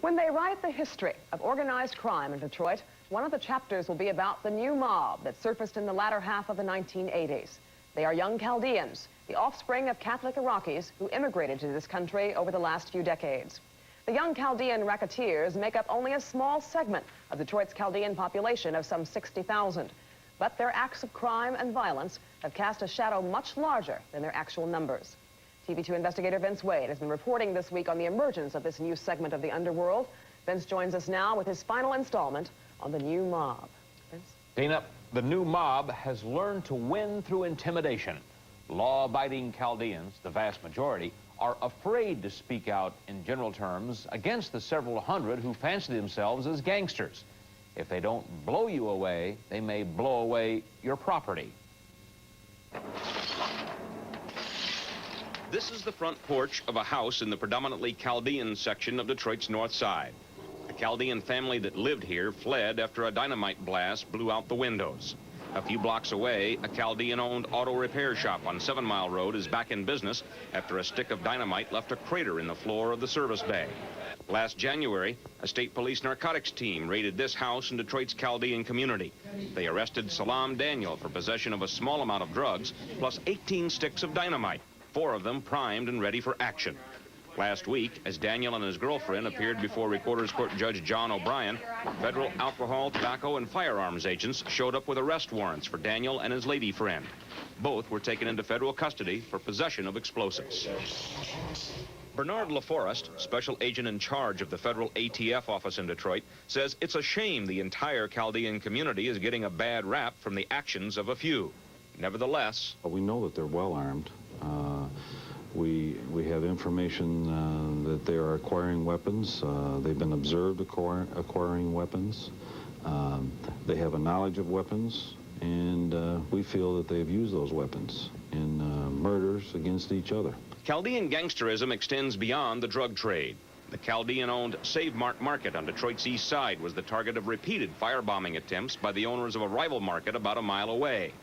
When they write the history of organized crime in Detroit, one of the chapters will be about the new mob that surfaced in the latter half of the 1980s. They are young Chaldeans, the offspring of Catholic Iraqis who immigrated to this country over the last few decades. The young Chaldean racketeers make up only a small segment of Detroit's Chaldean population of some 60,000. But their acts of crime and violence have cast a shadow much larger than their actual numbers. TV2 investigator Vince Wade has been reporting this week on the emergence of this new segment of the underworld. Vince joins us now with his final installment on the new mob. Vince? Dana, the new mob has learned to win through intimidation. Law-abiding Chaldeans, the vast majority, are afraid to speak out in general terms against the several hundred who fancy themselves as gangsters. If they don't blow you away, they may blow away your property. This is the front porch of a house in the predominantly Chaldean section of Detroit's north side. The Chaldean family that lived here fled after a dynamite blast blew out the windows. A few blocks away, a Chaldean-owned auto repair shop on 7 Mile Road is back in business after a stick of dynamite left a crater in the floor of the service bay. Last January, a state police narcotics team raided this house in Detroit's Chaldean community. They arrested Salam Daniel for possession of a small amount of drugs, plus 18 sticks of dynamite, 4 of them primed and ready for action. Last week, as Daniel and his girlfriend appeared before Recorder's Court Judge John O'Brien, federal alcohol, tobacco, and firearms agents showed up with arrest warrants for Daniel and his lady friend. Both were taken into federal custody for possession of explosives. Bernard LaForest, special agent in charge of the federal ATF office in Detroit, says it's a shame the entire Chaldean community is getting a bad rap from the actions of a few. Nevertheless, we know that they're well armed. We have information that they are acquiring weapons. They've been observed acquiring weapons. They have a knowledge of weapons, and we feel that they've used those weapons in murders against each other. Chaldean gangsterism extends beyond the drug trade. The Chaldean-owned Save Mart Market on Detroit's east side was the target of repeated firebombing attempts by the owners of a rival market about a mile away.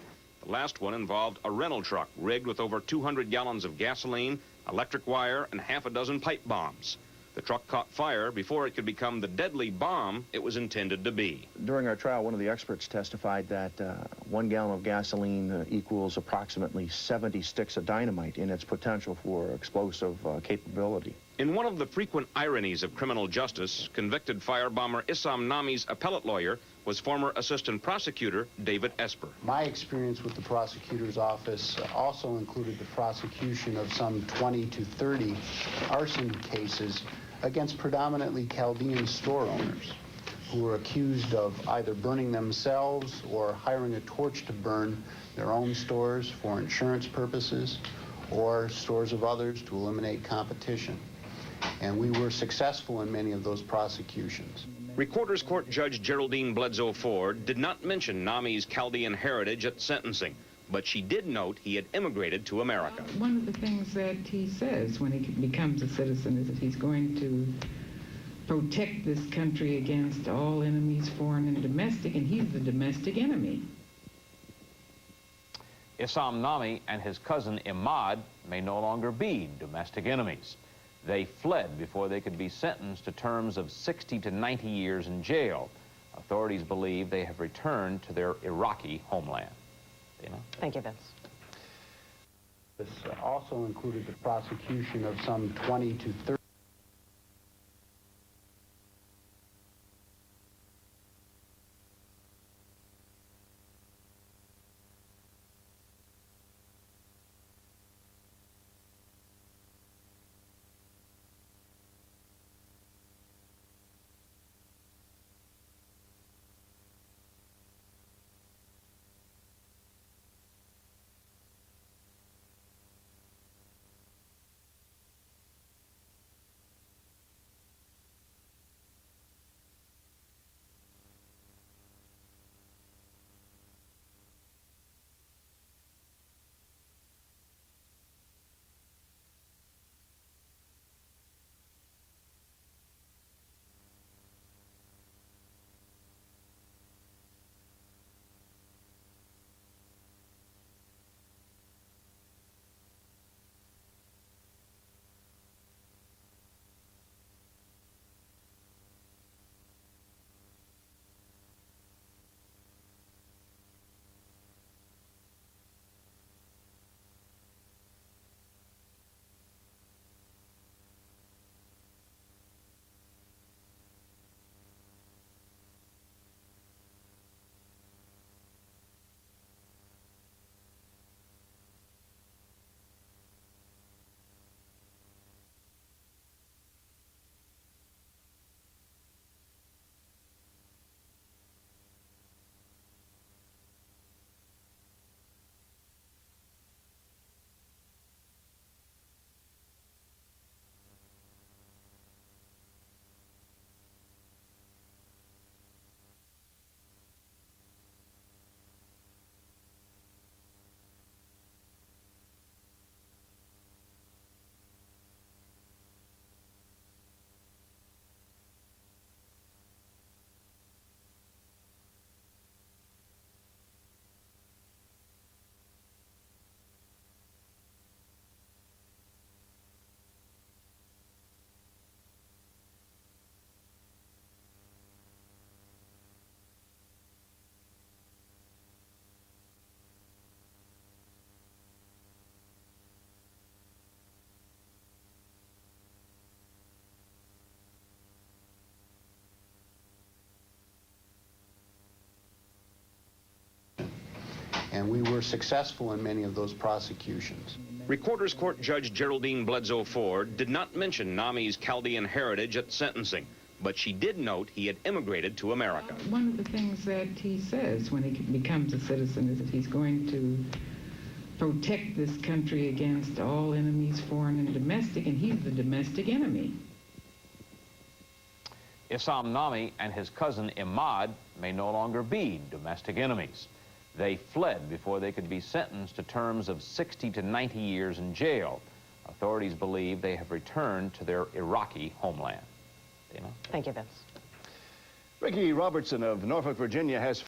The last one involved a rental truck rigged with over 200 gallons of gasoline, electric wire, and half a dozen pipe bombs. The truck caught fire before it could become the deadly bomb it was intended to be. During our trial, one of the experts testified that 1 gallon of gasoline equals approximately 70 sticks of dynamite in its potential for explosive capability. In one of the frequent ironies of criminal justice, convicted firebomber Issam Nami's appellate lawyer was former assistant prosecutor David Esper. My experience with the prosecutor's office also included the prosecution of some 20 to 30 arson cases against predominantly Chaldean store owners who were accused of either burning themselves or hiring a torch to burn their own stores for insurance purposes or stores of others to eliminate competition. And we were successful in many of those prosecutions. Recorder's Court Judge Geraldine Bledsoe Ford did not mention Nami's Chaldean heritage at sentencing, but she did note he had immigrated to America. One of the things that he says when he becomes a citizen is that he's going to protect this country against all enemies, foreign and domestic, and he's the domestic enemy. Issam Nami and his cousin Imad may no longer be domestic enemies. They fled before they could be sentenced to terms of 60 to 90 years in jail. Authorities believe they have returned to their Iraqi homeland. Dana? Thank you, Vince. This also included the prosecution of some 20 to 30 And we were successful in many of those prosecutions. Recorder's Court Judge Geraldine Bledsoe Ford did not mention Nami's Chaldean heritage at sentencing, but she did note he had immigrated to America. One of the things that he says when he becomes a citizen is that he's going to protect this country against all enemies, foreign and domestic, and he's the domestic enemy. Issam Nami and his cousin Imad may no longer be domestic enemies. They fled before they could be sentenced to terms of 60 to 90 years in jail. Authorities believe they have returned to their Iraqi homeland. Dana? Thank you, Vince. Ricky Robertson of Norfolk, Virginia has